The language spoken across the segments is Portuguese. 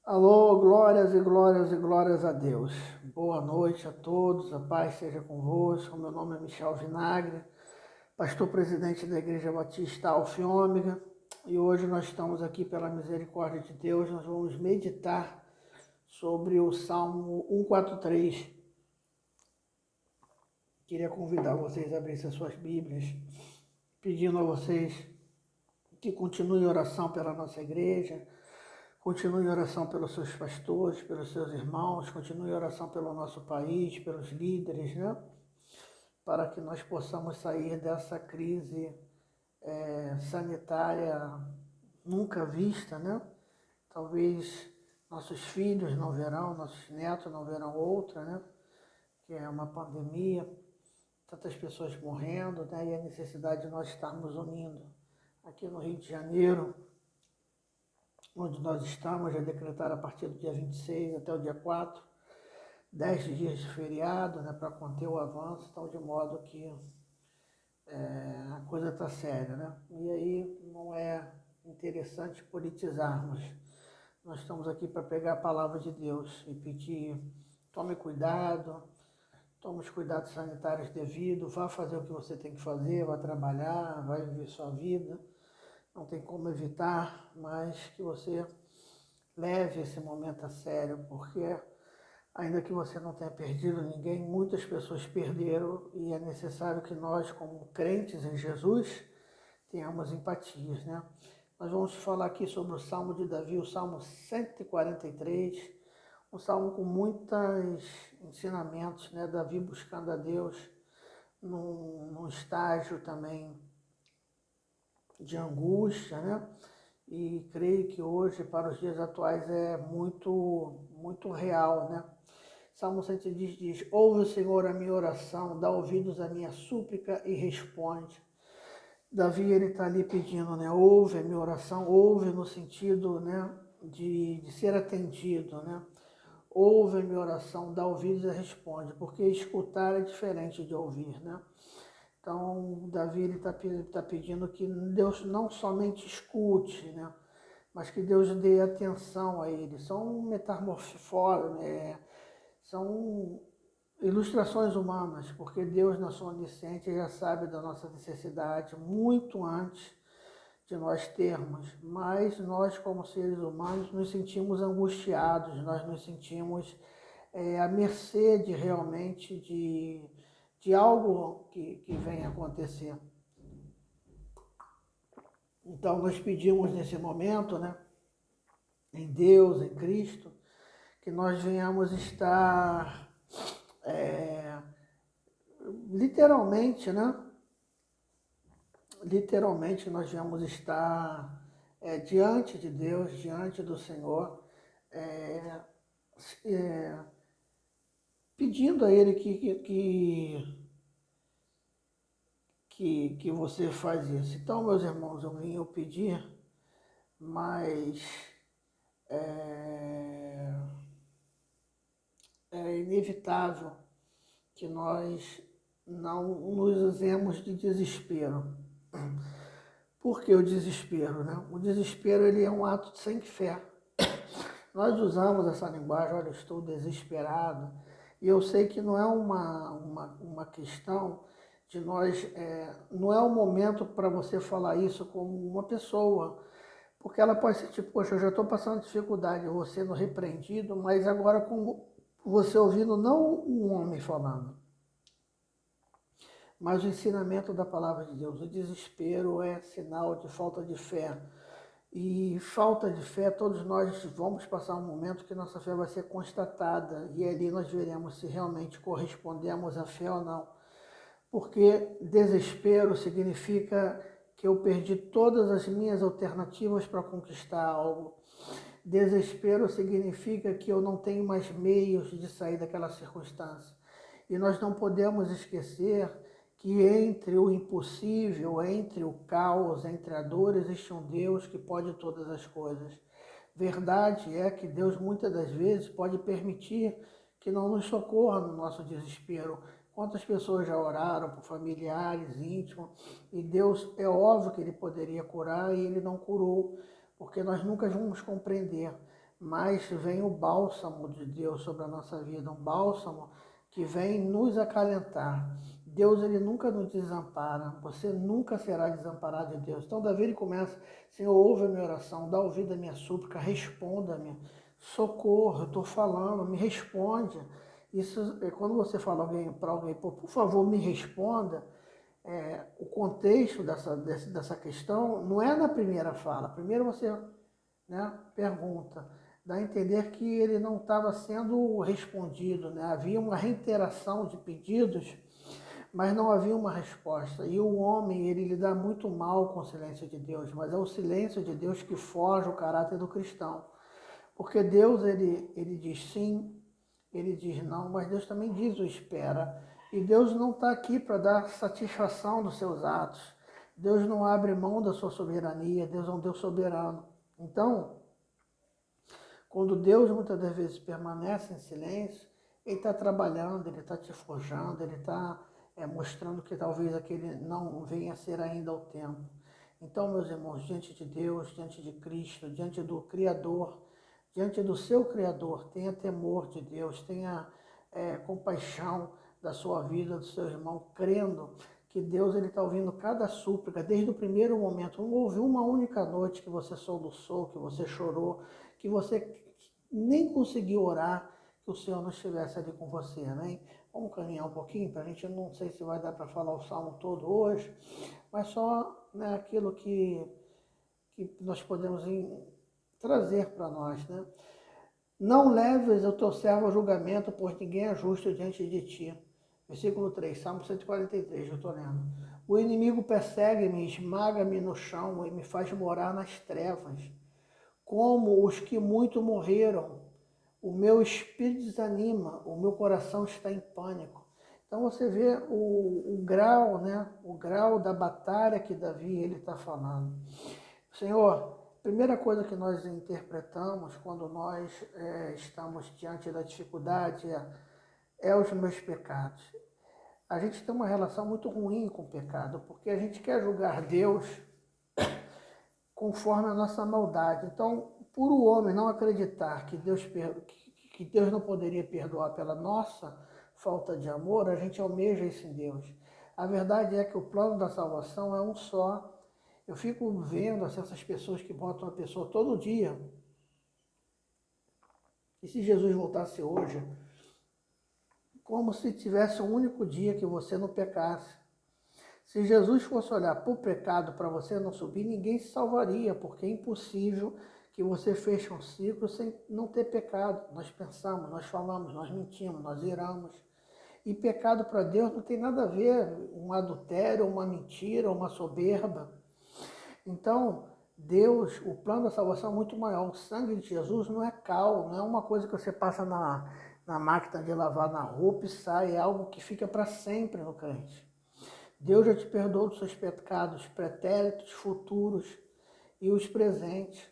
Alô, glórias e glórias e glórias a Deus. Boa noite a todos, a paz seja convosco. Meu nome é Michel Vinagre, pastor presidente da Igreja Batista Alfa e Ômega. E hoje nós estamos aqui pela misericórdia de Deus, nós vamos meditar sobre o Salmo 143. Queria convidar vocês a abrirem as suas Bíblias, pedindo a vocês que continuem em oração pela nossa igreja, continue em oração pelos seus pastores, pelos seus irmãos, continue em oração pelo nosso país, pelos líderes, né? Para que nós possamos sair dessa crise sanitária nunca vista, né? Talvez nossos filhos não verão, nossos netos não verão outra, né? Que é uma pandemia, tantas pessoas morrendo, né? E a necessidade de nós estarmos unindo. Aqui no Rio de Janeiro, onde nós estamos, já decretaram a partir do dia 26 até o dia 4, 10 dias de feriado, né, para conter o avanço, então de modo que a coisa está séria, né? E aí não é interessante politizarmos. Nós estamos aqui para pegar a palavra de Deus e pedir, tome cuidado, tome os cuidados sanitários devidos, vá fazer o que você tem que fazer, vá trabalhar, vá viver sua vida, não tem como evitar, mas que você leve esse momento a sério, porque ainda que você não tenha perdido ninguém, muitas pessoas perderam e é necessário que nós, como crentes em Jesus, tenhamos empatias, né? Nós vamos falar aqui sobre o Salmo de Davi, o Salmo 143, um salmo com muitos ensinamentos, né? Davi buscando a Deus num estágio também de angústia, né? E creio que hoje, para os dias atuais, é muito real, né? Salmo 110 diz, ouve, Senhor, a minha oração, dá ouvidos à minha súplica e responde. Davi, ele está ali pedindo, né? Ouve a minha oração, ouve no sentido, né? De ser atendido, né? Ouve a minha oração, dá ouvidos e responde, porque escutar é diferente de ouvir, né? Então, Davi está pedindo que Deus não somente escute, né? Mas que Deus dê atenção a ele. São metamorfoses, são ilustrações humanas, porque Deus, na sua onisciência, já sabe da nossa necessidade muito antes de nós termos, mas nós, como seres humanos, nos sentimos angustiados, nós nos sentimos à mercê de realmente de algo que venha acontecer. Então, nós pedimos nesse momento, né, em Deus, em Cristo, que nós venhamos estar literalmente, né? Literalmente nós vamos estar diante de Deus, diante do Senhor, é, é, pedindo a Ele que você faz isso. Então, meus irmãos, eu vim pedir, mas é inevitável que nós não nos usemos de desespero. Por que o desespero, né? O desespero, ele é um ato sem fé. Nós usamos essa linguagem, olha, eu estou desesperado, e eu sei que não é uma questão de nós, não é o momento para você falar isso como uma pessoa, porque ela pode ser tipo, poxa, eu já estou passando dificuldade, eu vou sendo repreendido, mas agora com você ouvindo não um homem falando, mas o ensinamento da palavra de Deus. O desespero é sinal de falta de fé. E falta de fé, todos nós vamos passar um momento que nossa fé vai ser constatada e ali nós veremos se realmente correspondemos à fé ou não. Porque desespero significa que eu perdi todas as minhas alternativas para conquistar algo. Desespero significa que eu não tenho mais meios de sair daquela circunstância. E nós não podemos esquecer que entre o impossível, entre o caos, entre a dor, existe um Deus que pode todas as coisas. Verdade é que Deus muitas das vezes pode permitir que não nos socorra no nosso desespero. Quantas pessoas já oraram por familiares, íntimos, e Deus, é óbvio que Ele poderia curar e Ele não curou, porque nós nunca vamos compreender. mas vem o bálsamo de Deus sobre a nossa vida, um bálsamo que vem nos acalentar. Deus, ele nunca nos desampara, você nunca será desamparado de Deus. Então Davi, ele começa: Senhor, ouve a minha oração, dá ouvido à minha súplica, responda-me, socorro, eu estou falando, me responde. Isso, quando você fala para alguém, por favor, me responda, o contexto dessa questão não é na primeira fala. Primeiro você, né, pergunta, dá a entender que ele não estava sendo respondido, né? Havia uma reiteração de pedidos, mas não havia uma resposta. E o homem, ele lida muito mal com o silêncio de Deus, mas é o silêncio de Deus que foge o caráter do cristão. Porque Deus, ele diz sim, ele diz não, mas Deus também diz o espera. E Deus não está aqui para dar satisfação dos seus atos. Deus não abre mão da sua soberania, Deus é um Deus soberano. Então, quando Deus muitas das vezes permanece em silêncio, Ele está trabalhando, Ele está te forjando, Ele está mostrando que talvez aquele não venha a ser ainda o tempo. Então, meus irmãos, diante de Deus, diante de Cristo, diante do Criador, diante do seu Criador, tenha temor de Deus, tenha compaixão da sua vida, do seu irmão, crendo que Deus está ouvindo cada súplica, desde o primeiro momento. Não houve uma única noite que você soluçou, que você chorou, que você nem conseguiu orar, que o Senhor não estivesse ali com você, amém? Vamos caminhar um pouquinho, para a gente, não sei se vai dar para falar o salmo todo hoje, mas só, né, aquilo que nós podemos trazer para nós, né? Não leves o teu servo ao julgamento, pois ninguém é justo diante de ti. Versículo 3, Salmo 143, eu estou lendo. O inimigo persegue-me, esmaga-me no chão e me faz morar nas trevas. Como os que muito morreram, o meu espírito desanima, o meu coração está em pânico. Então você vê o grau, né? O grau da batalha que Davi ele está falando. Senhor, primeira coisa que nós interpretamos quando nós estamos diante da dificuldade é os meus pecados. A gente tem uma relação muito ruim com o pecado, porque a gente quer julgar Deus conforme a nossa maldade. Então, por o homem não acreditar que Deus não poderia perdoar pela nossa falta de amor, a gente almeja isso em Deus. A verdade é que o plano da salvação é um só. Eu fico vendo assim, essas pessoas que botam a pessoa todo dia. E se Jesus voltasse hoje, como se tivesse um único dia que você não pecasse. Se Jesus fosse olhar para o pecado para você não subir, ninguém se salvaria, porque é impossível que você feche um ciclo sem não ter pecado. Nós pensamos, nós falamos, nós mentimos, nós iramos. E pecado para Deus não tem nada a ver um adultério, uma mentira, uma soberba. Então, Deus, o plano da salvação é muito maior. O sangue de Jesus não é cal, não é uma coisa que você passa na máquina de lavar na roupa e sai, é algo que fica para sempre no crente. Deus já te perdoou dos seus pecados pretéritos, futuros e os presentes.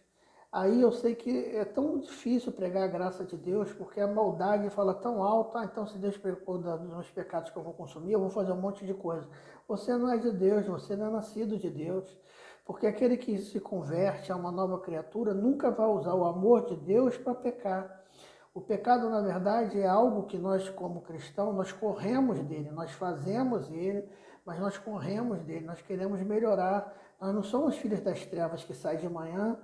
Aí eu sei que é tão difícil pregar a graça de Deus, porque a maldade fala tão alto, então se Deus perdoou dos meus pecados que eu vou consumir, eu vou fazer um monte de coisa. Você não é de Deus, você não é nascido de Deus. Porque aquele que se converte a uma nova criatura nunca vai usar o amor de Deus para pecar. O pecado, na verdade, é algo que nós, como cristãos, nós corremos dele, nós fazemos ele, mas nós corremos dele, nós queremos melhorar. Nós não somos filhos das trevas que saem de manhã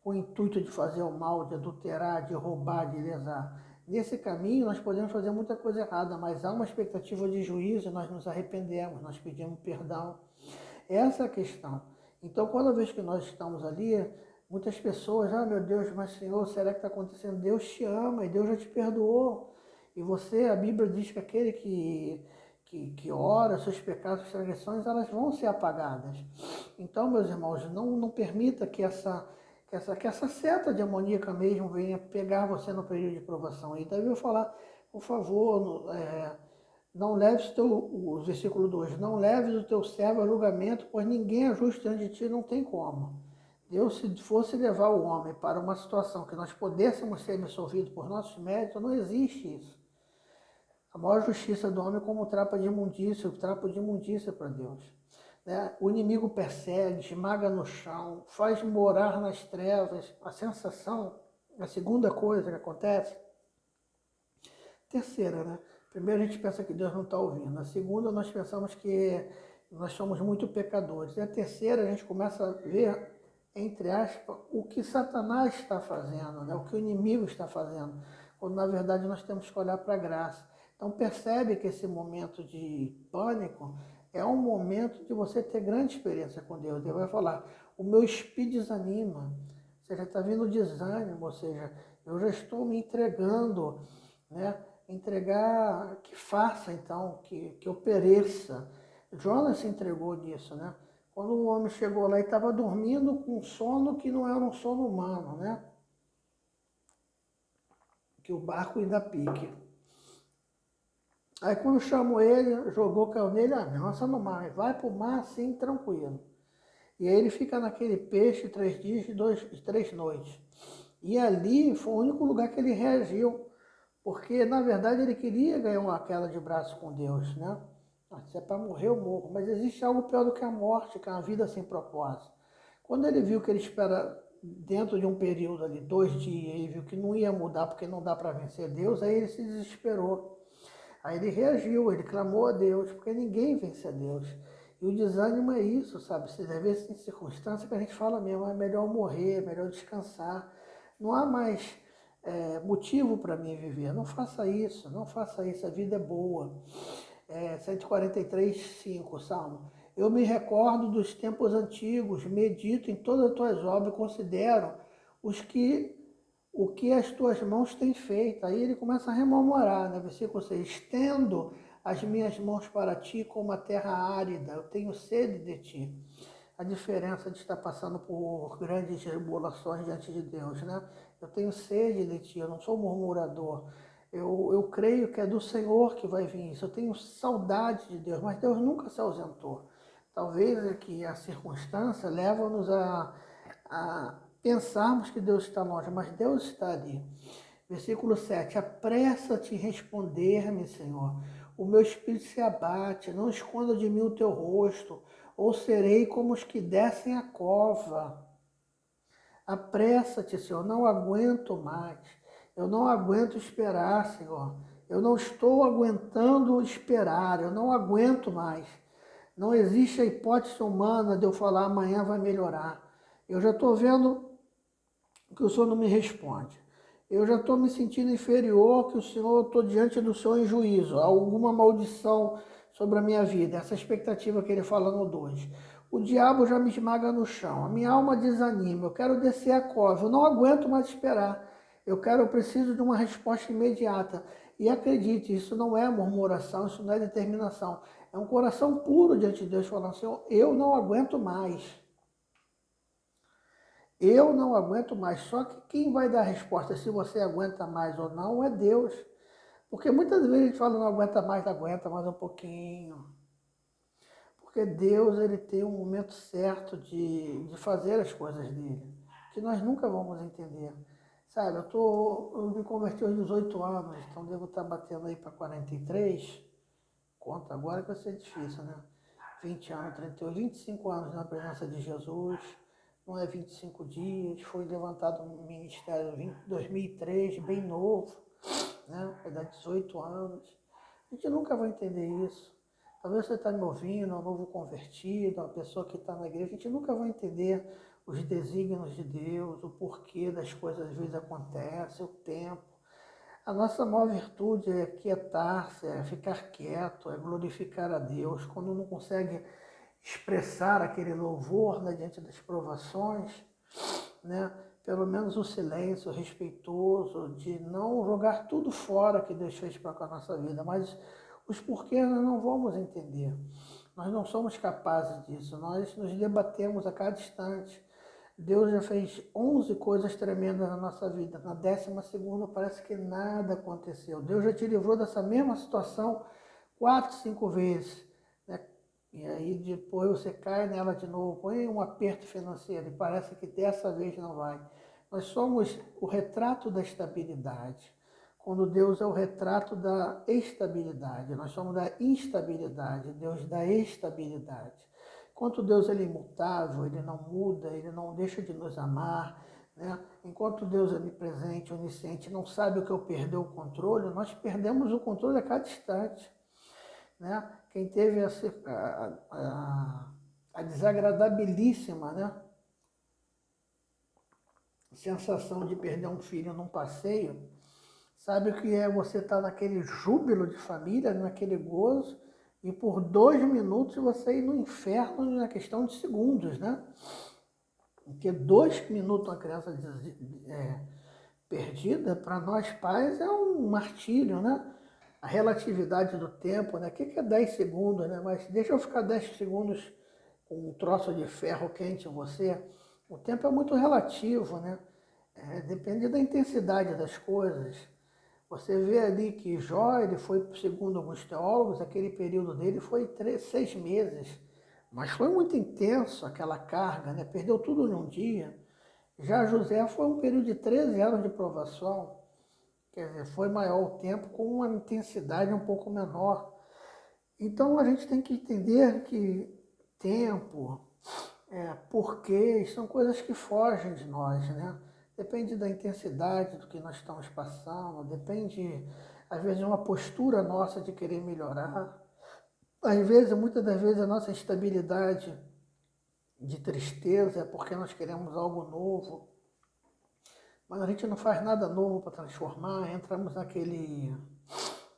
com o intuito de fazer o mal, de adulterar, de roubar, de lesar. Nesse caminho, nós podemos fazer muita coisa errada, mas há uma expectativa de juízo e nós nos arrependemos, nós pedimos perdão. Essa é a questão. Então, toda vez que nós estamos ali, muitas pessoas, meu Deus, mas Senhor, será que está acontecendo? Deus te ama e Deus já te perdoou. E você, a Bíblia diz que aquele que ora, seus pecados, suas transgressões, elas vão ser apagadas. Então, meus irmãos, não permita que essa seta demoníaca mesmo venha pegar você no período de provação. E Davi vai falar, por favor, não leves o versículo 2, não leves o teu servo a julgamento, pois ninguém é justo diante de ti, não tem como. Deus, se fosse levar o homem para uma situação que nós pudéssemos ser absolvidos por nossos méritos, não existe isso. A maior justiça do homem é como trapo de imundícia para Deus. Né? O inimigo persegue, esmaga no chão, faz morar nas trevas. A sensação A segunda coisa que acontece, terceira, né? Primeiro a gente pensa que Deus não está ouvindo. A segunda nós pensamos que nós somos muito pecadores. E a terceira a gente começa a ver, entre aspas, o que Satanás está fazendo, né? O que o inimigo está fazendo. Quando na verdade nós temos que olhar para a graça. Então percebe que esse momento de pânico é um momento de você ter grande experiência com Deus. Deus vai falar, o meu espírito desanima. Ou seja, está vindo desânimo, ou seja, eu já estou me entregando, né? Entregar, que faça então, que eu pereça. Jonas se entregou nisso, né? Quando o homem chegou lá e estava dormindo com um sono que não era um sono humano, né? Que o barco ainda pique. Aí quando chamou ele, jogou, caiu nele, lança no mar, vai para o mar assim, tranquilo. E aí ele fica naquele peixe 3 dias e 3 noites. E ali foi o único lugar que ele reagiu, porque na verdade ele queria ganhar uma queda de braço com Deus, né? Se é para morrer, eu morro. Mas existe algo pior do que a morte, que é uma vida sem propósito. Quando ele viu que ele espera dentro de um período ali, 2 dias, ele viu que não ia mudar porque não dá para vencer Deus, aí ele se desesperou. Aí ele reagiu, ele clamou a Deus, porque ninguém vence a Deus. E o desânimo é isso, sabe? Se às vezes tem circunstância que a gente fala mesmo, é melhor morrer, é melhor descansar. Não há mais motivo para mim viver. Não faça isso, não faça isso, a vida é boa. 143, 5, Salmo. Eu me recordo dos tempos antigos, medito em todas as tuas obras e considero o que as tuas mãos têm feito. Aí ele começa a rememorar, né? Versículo 6. Estendo as minhas mãos para ti como a terra árida, eu tenho sede de ti. A diferença de estar passando por grandes tribulações diante de Deus, né? Eu tenho sede de ti, eu não sou murmurador. Eu creio que é do Senhor que vai vir isso. Eu tenho saudade de Deus, mas Deus nunca se ausentou. Talvez é que a circunstância leva-nos a pensarmos que Deus está longe, mas Deus está ali. Versículo 7. Apressa-te em responder-me, Senhor. O meu espírito se abate, não esconda de mim o teu rosto, ou serei como os que descem a cova. Apressa-te, Senhor, não aguento mais. Eu não aguento esperar, Senhor. Eu não estou aguentando esperar, eu não aguento mais. Não existe a hipótese humana de eu falar amanhã vai melhorar. Eu já estou vendo que o Senhor não me responde. Eu já estou me sentindo inferior, que o Senhor, estou diante do Senhor em juízo. Há alguma maldição sobre a minha vida. Essa expectativa que ele fala no 2. O diabo já me esmaga no chão. A minha alma desanima. Eu quero descer a cova. Eu não aguento mais esperar. Eu preciso de uma resposta imediata. E acredite, isso não é murmuração, isso não é determinação. É um coração puro diante de Deus falando, Senhor, eu não aguento mais. Eu não aguento mais. Só que quem vai dar a resposta se você aguenta mais ou não é Deus. Porque muitas vezes a gente fala, não aguenta mais um pouquinho. Porque Deus, ele tem um momento certo de fazer as coisas dele, que nós nunca vamos entender. Sabe, eu me converti aos 18 anos, então devo estar batendo aí para 43. Conta agora que vai ser difícil, né? 20 anos, 38, 25 anos na presença de Jesus. Não é 25 dias, foi levantado no ministério em 2003, bem novo, né? Vai dar 18 anos. A gente nunca vai entender isso. Talvez você está me ouvindo, um novo convertido, uma pessoa que está na igreja, a gente nunca vai entender os desígnios de Deus, o porquê das coisas às vezes acontecem, o tempo. A nossa maior virtude é quietar-se, é ficar quieto, é glorificar a Deus. Quando não consegue expressar aquele louvor, né, diante das provações, né, pelo menos o silêncio respeitoso, de não jogar tudo fora que Deus fez para a nossa vida, mas os porquês nós não vamos entender. Nós não somos capazes disso, nós nos debatemos a cada instante. Deus já fez 11 coisas tremendas na nossa vida. Na 12ª parece que nada aconteceu. Deus já te livrou dessa mesma situação 4, 5 vezes, né? E aí depois você cai nela de novo, põe um aperto financeiro e parece que dessa vez não vai. Nós somos o retrato da estabilidade, quando Deus é o retrato da estabilidade. Nós somos da instabilidade, Deus da estabilidade. Enquanto Deus ele é imutável, ele não muda, ele não deixa de nos amar, né? Enquanto Deus é onipresente, onisciente, não sabe o que eu perder o controle, nós perdemos o controle a cada instante, né? Quem teve a desagradabilíssima, né, sensação de perder um filho num passeio, sabe o que é você estar naquele júbilo de família, naquele gozo, e por 2 minutos você ir no inferno na questão de segundos, né? Porque 2 minutos uma criança perdida, para nós pais, é um martírio, né? A relatividade do tempo, né? O que é 10 segundos, né? Mas deixa eu ficar 10 segundos com um troço de ferro quente em você. O tempo é muito relativo, né? Depende da intensidade das coisas. Você vê ali que Jó, ele foi, segundo alguns teólogos, aquele período dele foi 6 meses. Mas foi muito intenso aquela carga, né? Perdeu tudo num dia. Já José foi um período de 13 anos de provação. Quer dizer, foi maior o tempo com uma intensidade um pouco menor. Então a gente tem que entender que tempo, porquês, são coisas que fogem de nós, né? Depende da intensidade do que nós estamos passando, depende, às vezes, de uma postura nossa de querer melhorar. Às vezes, muitas das vezes, a nossa instabilidade de tristeza é porque nós queremos algo novo, mas a gente não faz nada novo para transformar, entramos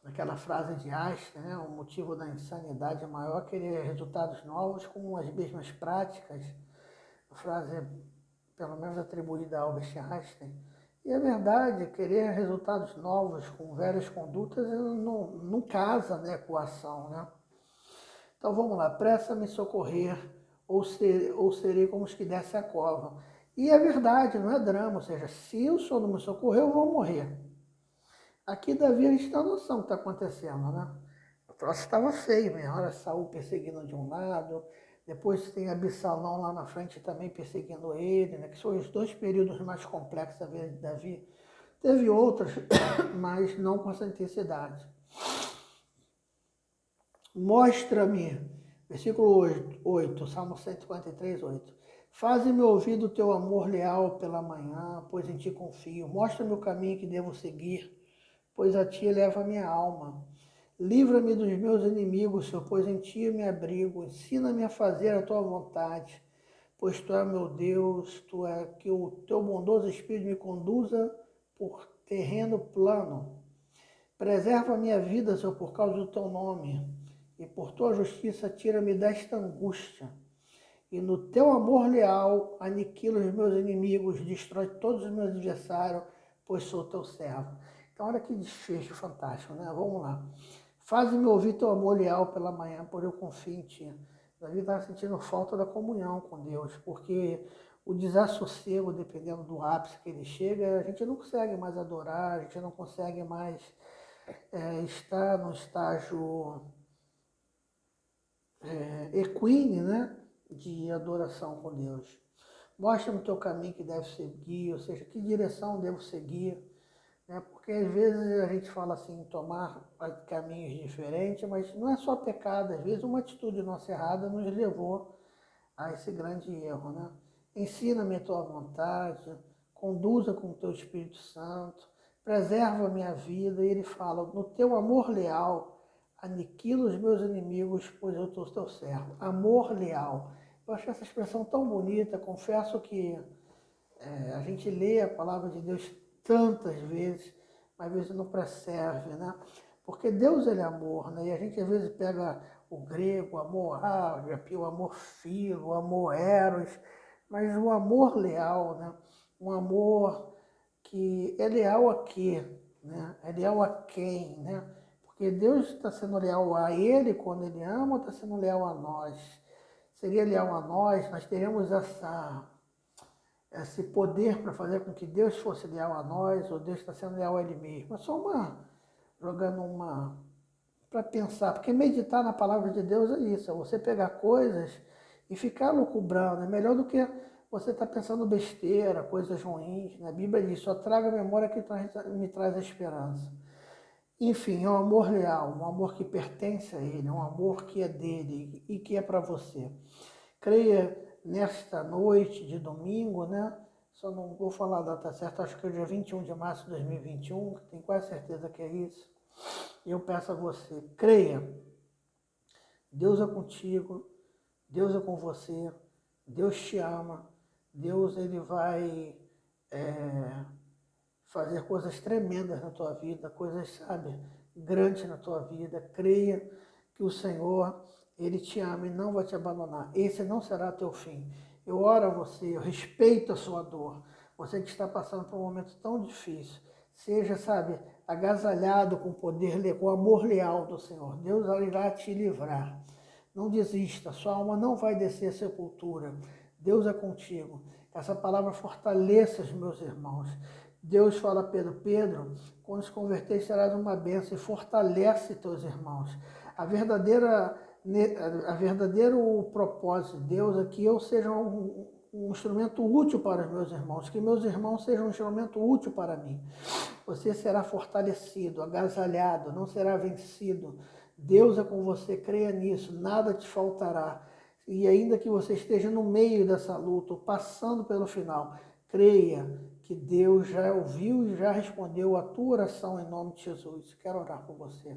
naquela frase de Einstein, né? O motivo da insanidade maior é querer resultados novos com as mesmas práticas. A frase pelo menos atribuída a Albert Einstein. E é verdade, querer resultados novos com velhas condutas não casa, né, com a ação, né? Então vamos lá, pressa-me socorrer, ou serei como os que descem a cova. E é verdade, não é drama, ou seja, se o Senhor não me socorrer, eu vou morrer. Aqui Davi a gente tem a noção do que está acontecendo, né? O troço estava feio, minha hora Saul perseguindo de um lado, depois tem Absalão lá na frente também perseguindo ele, né? Que são os 2 períodos mais complexos da vida de Davi. Teve outros, mas não com essa intensidade. Mostra-me, versículo 8, Salmo 143, 8. Faze-me ouvir do teu amor leal pela manhã, pois em ti confio. Mostra-me o caminho que devo seguir, pois a ti leva a minha alma. Livra-me dos meus inimigos, Senhor, pois em ti eu me abrigo. Ensina-me a fazer a tua vontade, pois tu és meu Deus, tu é que o teu bondoso Espírito me conduza por terreno plano. Preserva a minha vida, Senhor, por causa do teu nome, e por tua justiça tira-me desta angústia. E no teu amor leal aniquila os meus inimigos, destrói todos os meus adversários, pois sou teu servo. Então, olha que desfecho fantástico, né? Vamos lá. Faze-me ouvir teu amor leal pela manhã, por eu confio em ti. Davi estava sentindo falta da comunhão com Deus, porque o desassossego, dependendo do ápice que ele chega, a gente não consegue mais adorar, a gente não consegue mais estar no estágio equine, né, de adoração com Deus. Mostra-me o teu caminho que deve seguir, ou seja, que direção devo seguir, né? Porque às vezes a gente fala assim, tomar caminhos diferentes, mas não é só pecado, às vezes uma atitude nossa errada nos levou a esse grande erro, né? Ensina-me a tua vontade, conduza com o teu Espírito Santo, preserva a minha vida, e ele fala, no teu amor leal, aniquila os meus inimigos, pois eu sou teu servo. Amor leal. Eu acho essa expressão tão bonita, confesso que a gente lê a palavra de Deus tantas vezes, mas às vezes não percebe, né? Porque Deus, ele é amor, né? E a gente às vezes pega o grego, o amor ágape, o amor filo, o amor eros, mas o amor leal, né? Um amor que é leal a quê? Né? É leal a quem, né? Porque Deus está sendo leal a ele quando ele ama, ou está sendo leal a nós? Seria leal a nós teríamos esse poder para fazer com que Deus fosse leal a nós, ou Deus está sendo leal a ele mesmo. É só jogando para pensar, porque meditar na palavra de Deus é isso, é você pegar coisas e ficar lucubrando, é melhor do que você estar pensando besteira, coisas ruins, né? A Bíblia diz, só traga a memória que me traz a esperança. Enfim, é um amor leal, um amor que pertence a Ele, um amor que é dele e que é para você. Creia nesta noite de domingo, né? só não vou falar a data certa, acho que é o dia 21 de março de 2021, tenho quase certeza que é isso. E eu peço a você, creia, Deus é contigo, Deus é com você, Deus te ama, Deus ele vai fazer coisas tremendas na tua vida, coisas, sabe, grandes na tua vida. Creia que o Senhor, Ele te ama e não vai te abandonar. Esse não será teu fim. Eu oro a você, eu respeito a sua dor. Você que está passando por um momento tão difícil, seja, sabe, agasalhado com o poder, com o amor leal do Senhor. Deus irá te livrar. Não desista, sua alma não vai descer à sepultura. Deus é contigo. Que essa palavra fortaleça os meus irmãos. Deus fala a Pedro, Pedro, quando se converter serás uma bênção e fortalece teus irmãos. A verdadeiro propósito de Deus é que eu seja um instrumento útil para os meus irmãos, que meus irmãos sejam um instrumento útil para mim. Você será fortalecido, agasalhado, não será vencido. Deus é com você, creia nisso, nada te faltará. E ainda que você esteja no meio dessa luta, passando pelo final, creia que Deus já ouviu e já respondeu a tua oração em nome de Jesus. Quero orar por você.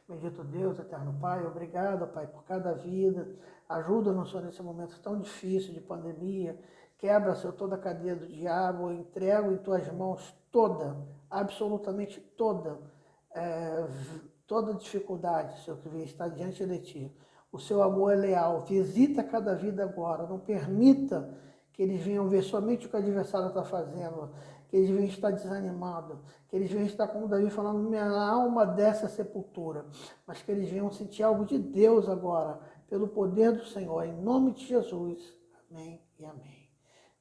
Bendito Deus, eterno Pai, obrigado, Pai, por cada vida. Ajuda-nos, Senhor, nesse momento tão difícil de pandemia. Quebra, Senhor, toda a cadeia do diabo. Eu entrego em tuas mãos toda, absolutamente toda dificuldade, Senhor, que está diante de ti. O seu amor é leal. Visita cada vida agora. Não permita que eles venham ver somente o que o adversário está fazendo, que eles venham estar desanimados, que eles venham estar, como Davi falando, minha alma desce à sepultura, mas que eles venham sentir algo de Deus agora, pelo poder do Senhor, em nome de Jesus. Amém e amém.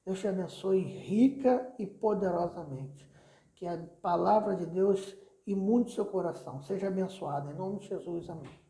Deus te abençoe rica e poderosamente. Que a palavra de Deus imunde seu coração. Seja abençoado. Em nome de Jesus. Amém.